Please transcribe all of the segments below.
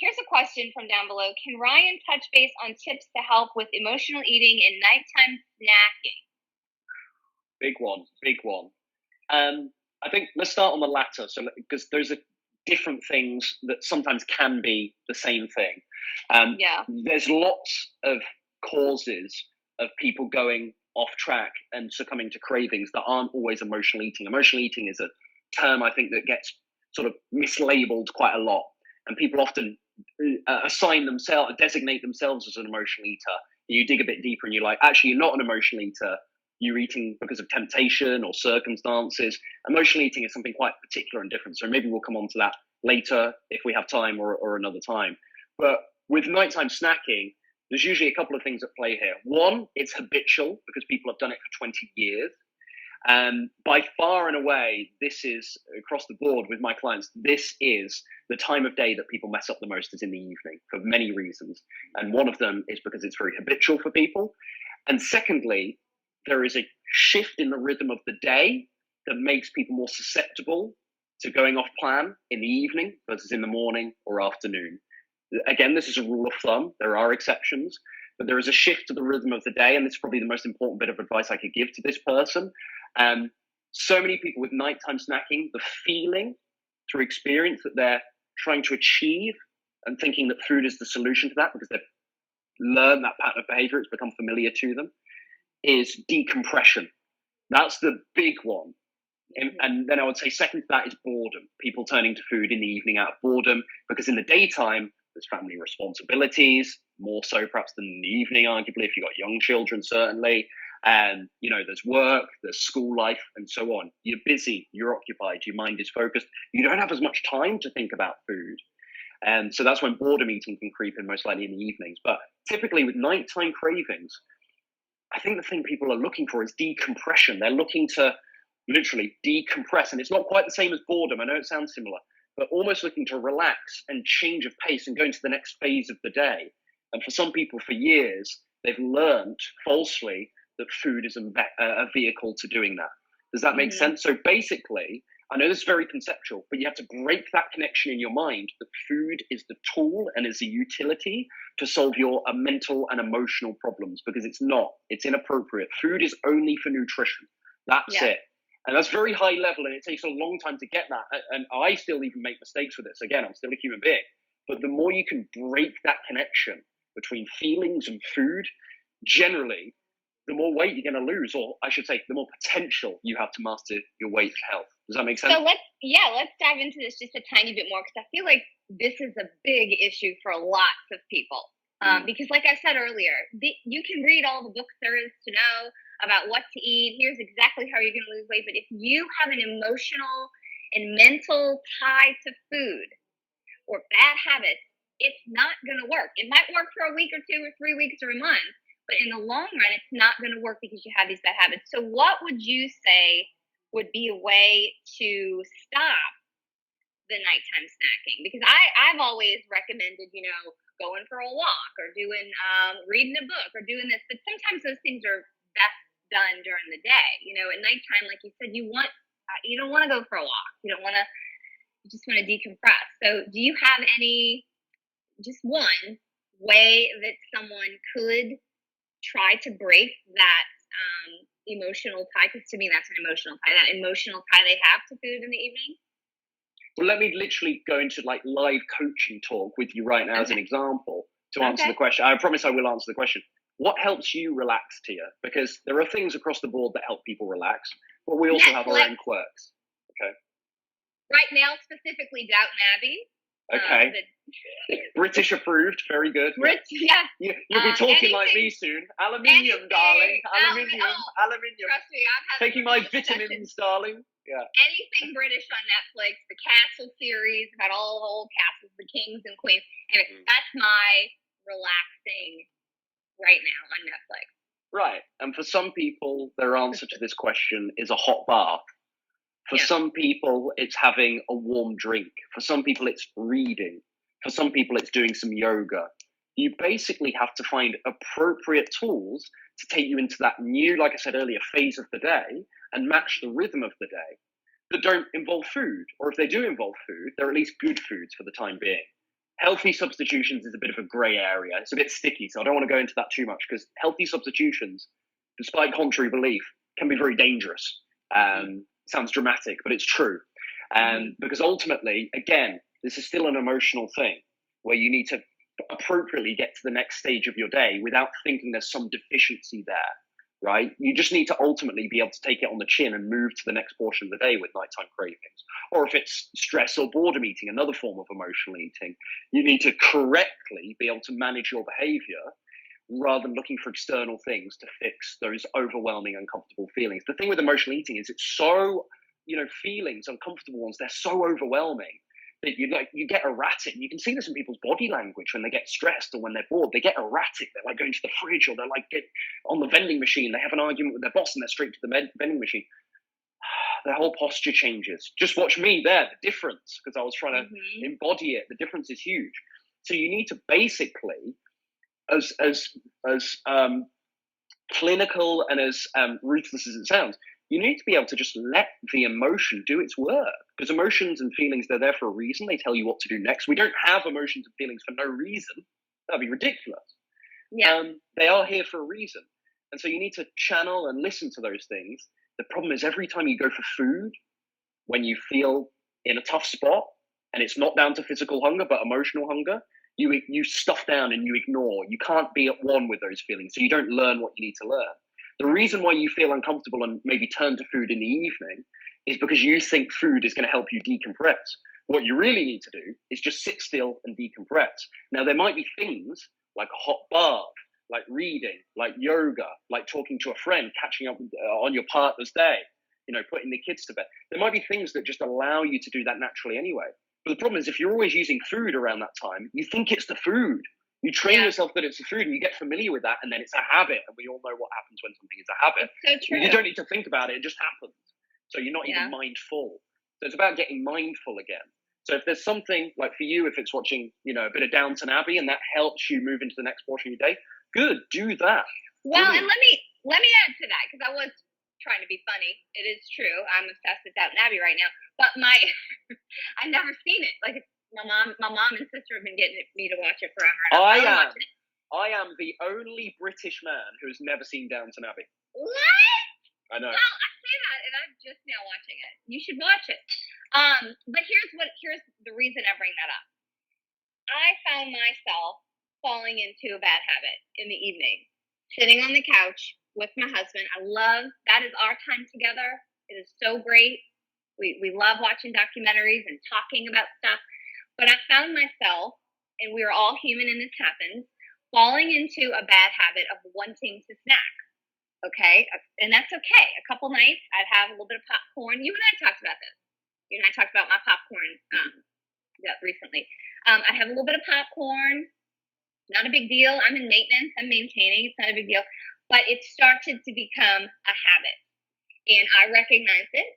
here's a question from down below. Can Ryan touch base on tips to help with emotional eating and nighttime snacking? Big one, big one. I think let's start on the latter. So, because those are different things that sometimes can be the same thing. There's lots of causes of people going off track and succumbing to cravings that aren't always emotional eating. Emotional eating is a term I think that gets sort of mislabeled quite a lot, and people often designate themselves as an emotional eater. You dig a bit deeper and you're like, actually, you're not an emotional eater. You're eating because of temptation or circumstances. Emotional eating is something quite particular and different. So maybe we'll come on to that later if we have time or another time. But with nighttime snacking, there's usually a couple of things at play here. One, it's habitual because people have done it for 20 years. By far and away, this is across the board with my clients, this is the time of day that people mess up the most is in the evening for many reasons. And one of them is because it's very habitual for people. And secondly, there is a shift in the rhythm of the day that makes people more susceptible to going off plan in the evening versus in the morning or afternoon. Again, this is a rule of thumb. There are exceptions, but there is a shift to the rhythm of the day. And this is probably the most important bit of advice I could give to this person. So many people with nighttime snacking, the feeling through experience that they're trying to achieve and thinking that food is the solution to that because they've learned that pattern of behavior, it's become familiar to them, is decompression. That's the big one. And then I would say second to that is boredom. People turning to food in the evening out of boredom because in the daytime, there's family responsibilities, more so perhaps than in the evening, arguably, if you've got young children, certainly. And, there's work, there's school life, and so on. You're busy, you're occupied, your mind is focused. You don't have as much time to think about food. And so that's when boredom eating can creep in, most likely in the evenings. But typically with nighttime cravings, I think the thing people are looking for is decompression. They're looking to literally decompress. And it's not quite the same as boredom. I know it sounds similar, but almost looking to relax and change of pace and go into the next phase of the day. And for some people for years, they've learned falsely that food is a vehicle to doing that. Does that make sense? So basically, I know this is very conceptual, but you have to break that connection in your mind that food is the tool and is a utility to solve your mental and emotional problems, because it's not. It's inappropriate. Food is only for nutrition. That's it. And that's very high level, and it takes a long time to get that. And I still even make mistakes with this. Again, I'm still a human being. But the more you can break that connection between feelings and food, generally, the more weight you're going to lose, or I should say, the more potential you have to master your weight and health. Does that make sense? So let's dive into this just a tiny bit more, because I feel like this is a big issue for lots of people. Because like I said earlier, you can read all the books there is to know about what to eat. Here's exactly how you're going to lose weight. But if you have an emotional and mental tie to food or bad habits, it's not going to work. It might work for a week or 2 or 3 weeks or a month, but in the long run, it's not going to work because you have these bad habits. So what would you say would be a way to stop the nighttime snacking? Because I've always recommended, going for a walk or doing, reading a book or doing this. But sometimes those things are best done during the day. At nighttime, like you said, you don't want to go for a walk. You just want to decompress. So do you have just one way that someone could try to break that emotional tie? Because to me, that's an emotional tie, that emotional tie they have to food in the evening. Well, let me literally go into live coaching talk with you right now as an example to answer the question. I promise I will answer the question. What helps you relax, Tia? Because there are things across the board that help people relax, but we also have our own quirks. Okay. Right now, specifically Downton Abbey. Okay. British approved. Very good. You'll be talking like me soon. Aluminium, darling. Aluminium. Trust me, I've had taking my vitamins, darling. Yeah. Anything British on Netflix, the Castle series about all the old castles, the kings and queens. Anyway, that's my relaxing right now on Netflix. Right. And for some people, their answer to this question is a hot bath. For some people, it's having a warm drink. For some people, it's reading. For some people, it's doing some yoga. You basically have to find appropriate tools to take you into that new, like I said earlier, phase of the day and match the rhythm of the day that don't involve food. Or if they do involve food, they're at least good foods for the time being. Healthy substitutions is a bit of a grey area. It's a bit sticky, so I don't want to go into that too much, because healthy substitutions, despite contrary belief, can be very dangerous. Sounds dramatic, but it's true. Because ultimately, again, this is still an emotional thing where you need to appropriately get to the next stage of your day without thinking there's some deficiency there, right? You just need to ultimately be able to take it on the chin and move to the next portion of the day with nighttime cravings. Or if it's stress or boredom eating, another form of emotional eating, you need to correctly be able to manage your behavior rather than looking for external things to fix those overwhelming, uncomfortable feelings. The thing with emotional eating is it's so, feelings, uncomfortable ones, they're so overwhelming that you get erratic. You can see this in people's body language when they get stressed or when they're bored. They get erratic. They're like going to the fridge, or they're like get on the vending machine. They have an argument with their boss and they're straight to the vending machine. Their whole posture changes. Just watch me there, the difference, because I was trying to embody it. The difference is huge. So you need to basically, as clinical and as ruthless as it sounds, you need to be able to just let the emotion do its work, because emotions and feelings, they're there for a reason. They tell you what to do next. We don't have emotions and feelings for no reason. That'd be ridiculous. They are here for a reason. And so you need to channel and listen to those things. The problem is every time you go for food, when you feel in a tough spot, and it's not down to physical hunger, but emotional hunger, you stuff down and you ignore. You can't be at one with those feelings, so you don't learn what you need to learn. The reason why you feel uncomfortable and maybe turn to food in the evening is because you think food is going to help you decompress. What you really need to do is just sit still and decompress. Now, there might be things like a hot bath, like reading, like yoga, like talking to a friend, catching up on your partner's day, putting the kids to bed. There might be things that just allow you to do that naturally anyway. But the problem is if you're always using food around that time, you think it's the food. You train yourself that it's the food and you get familiar with that, and then it's a habit. And we all know what happens when something is a habit. It's so true. You don't need to think about it. It just happens. So you're not even mindful. So it's about getting mindful again. So if there's something like for you, if it's watching, a bit of Downton Abbey and that helps you move into the next portion of your day, good, do that. Well, and let me add to that, because I was trying to be funny. It is true. I'm obsessed with Downton Abbey right now. But I've never seen it. Like, my mom and sister have been getting me to watch it forever. And I am the only British man who has never seen Downton Abbey. What? I know. Well, I say that, and I'm just now watching it. You should watch it. But here's the reason I bring that up. I found myself falling into a bad habit in the evening, sitting on the couch with my husband. That is our time together. It is so great. We love watching documentaries and talking about stuff. But I found myself, and we are all human and this happens, falling into a bad habit of wanting to snack. Okay? And that's okay. A couple nights, I'd have a little bit of popcorn. You and I talked about this. You and I talked about my popcorn recently. I'd have a little bit of popcorn. Not a big deal. I'm in maintenance. I'm maintaining. It's not a big deal. But it started to become a habit. And I recognized it.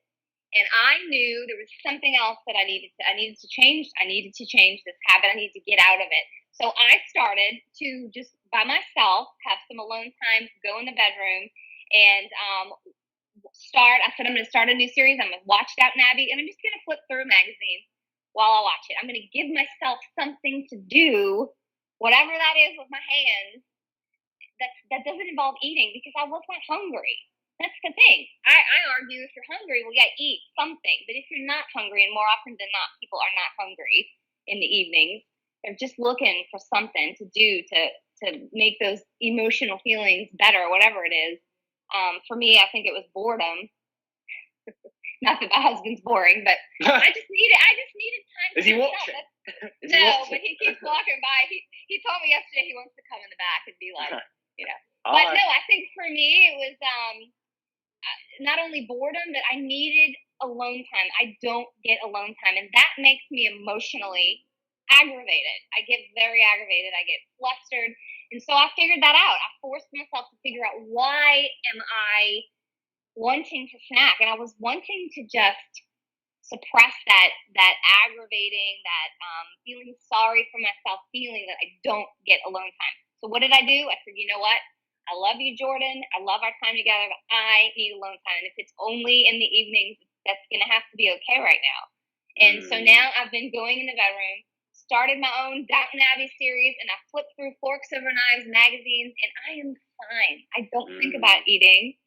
And I knew there was something else that I needed to change. I needed to change this habit. I needed to get out of it. So I started to just by myself have some alone time, go in the bedroom, and I said, I'm going to start a new series. I'm going to watch Downton Abbey, and I'm just going to flip through a magazine while I watch it. I'm going to give myself something to do, whatever that is with my hands, that doesn't involve eating, because I was not hungry. That's the thing. I argue if you're hungry, well, eat something. But if you're not hungry, and more often than not, people are not hungry in the evenings, they're just looking for something to do to make those emotional feelings better, whatever it is. For me, I think it was boredom. Not that my husband's boring, but I just needed time to Is he watching? But he keeps walking by. He told me yesterday he wants to come in the back and be like, But no, I think for me it was not only boredom, but I needed alone time. I don't get alone time, and that makes me emotionally aggravated. I get very aggravated. I get flustered. And so I figured that out. I forced myself to figure out, why am I wanting to snack? And I was wanting to just suppress that aggravating, that feeling sorry for myself, feeling that I don't get alone time. So what did I do? I said, you know what? I love you, Jordan. I love our time together, but I need alone time. And if it's only in the evenings, that's going to have to be okay right now. And so now I've been going in the bedroom, started my own Downton Abbey series, and I flipped through Forks Over Knives magazines, and I am fine. I don't think about eating.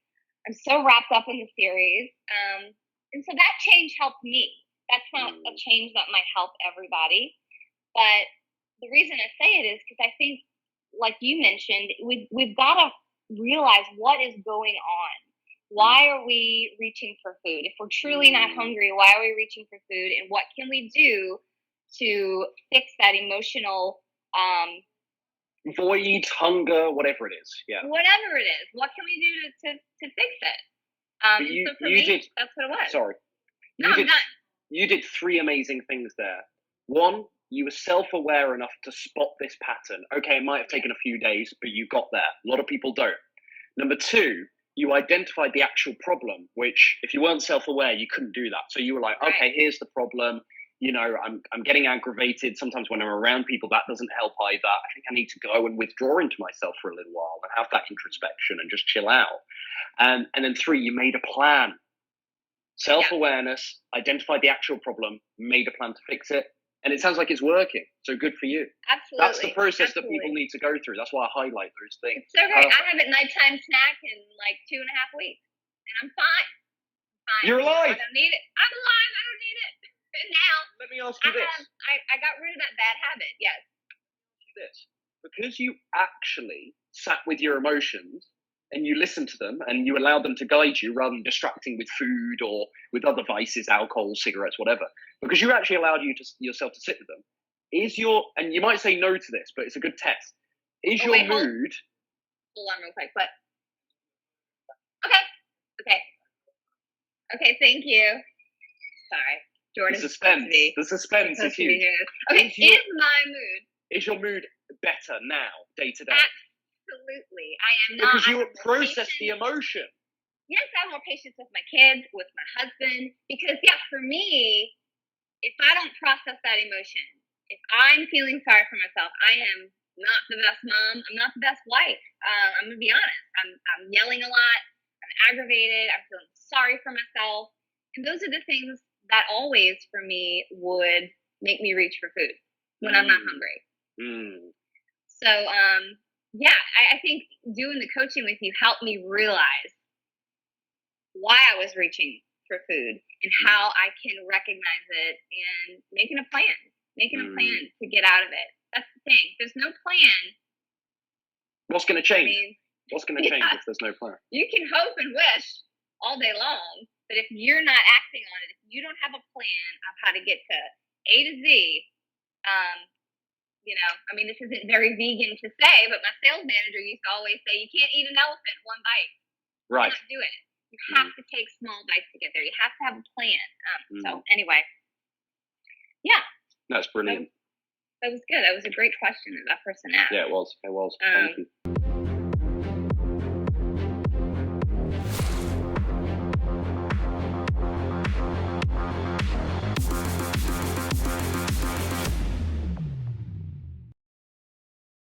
I'm so wrapped up in the series. And so that change helped me. That's not a change that might help everybody. But the reason I say it is because I think, like you mentioned, we've got to realize what is going on. Why are we reaching for food? If we're truly not hungry, why are we reaching for food? And what can we do to fix that emotional void, hunger, whatever it is? Yeah. Whatever it is. What can we do to fix it? So for me, that's what it was. Sorry. You did 3 amazing things there. 1, you were self-aware enough to spot this pattern. Okay, it might have taken a few days, but you got there. A lot of people don't. Number 2, you identified the actual problem, which if you weren't self-aware, you couldn't do that. So you were like, okay, here's the problem. You know, I'm getting aggravated. Sometimes when I'm around people, that doesn't help either. I think I need to go and withdraw into myself for a little while and have that introspection and just chill out. And then 3, you made a plan. Self-awareness, identified the actual problem, made a plan to fix it. And it sounds like it's working. So good for you. Absolutely. That's the process that people need to go through. That's why I highlight those things. It's so great. I have a nighttime snack in like 2.5 weeks. And I'm fine. You're alive. I don't need it. I'm alive. I don't need it. And now, let me ask you this. I got rid of that bad habit. Yes. Because you actually sat with your emotions and you listened to them and you allowed them to guide you rather than distracting with food or with other vices, alcohol, cigarettes, whatever. Because you actually allowed yourself to sit with them. And you might say no to this, but it's a good test. Is your mood... Hold on real quick, but... Okay, thank you. Sorry. Jordan. The suspense is huge. Okay, is my mood... Is your mood better now, day to day? Absolutely. I am not. Because you process the emotion. Yes, I have more patience with my kids, with my husband. Because, for me, if I don't process that emotion, if I'm feeling sorry for myself, I am not the best mom. I'm not the best wife. I'm going to be honest. I'm yelling a lot. I'm aggravated. I'm feeling sorry for myself. And those are the things that always, for me, would make me reach for food when I'm not hungry. So, I think doing the coaching with you helped me realize why I was reaching for food and how I can recognize it and making a plan to get out of it. That's the thing. There's no plan. What's going to change? What's going to change if there's no plan? You can hope and wish all day long, but if you're not acting on it, if you don't have a plan of how to get to A to Z, this isn't very vegan to say, but my sales manager used to always say, you can't eat an elephant one bite. Right. You're not doing it. You have to take small bites to get there. You have to have a plan. So anyway, That's brilliant. That was good. That was a great question that person asked. Yeah, it was. Thank you.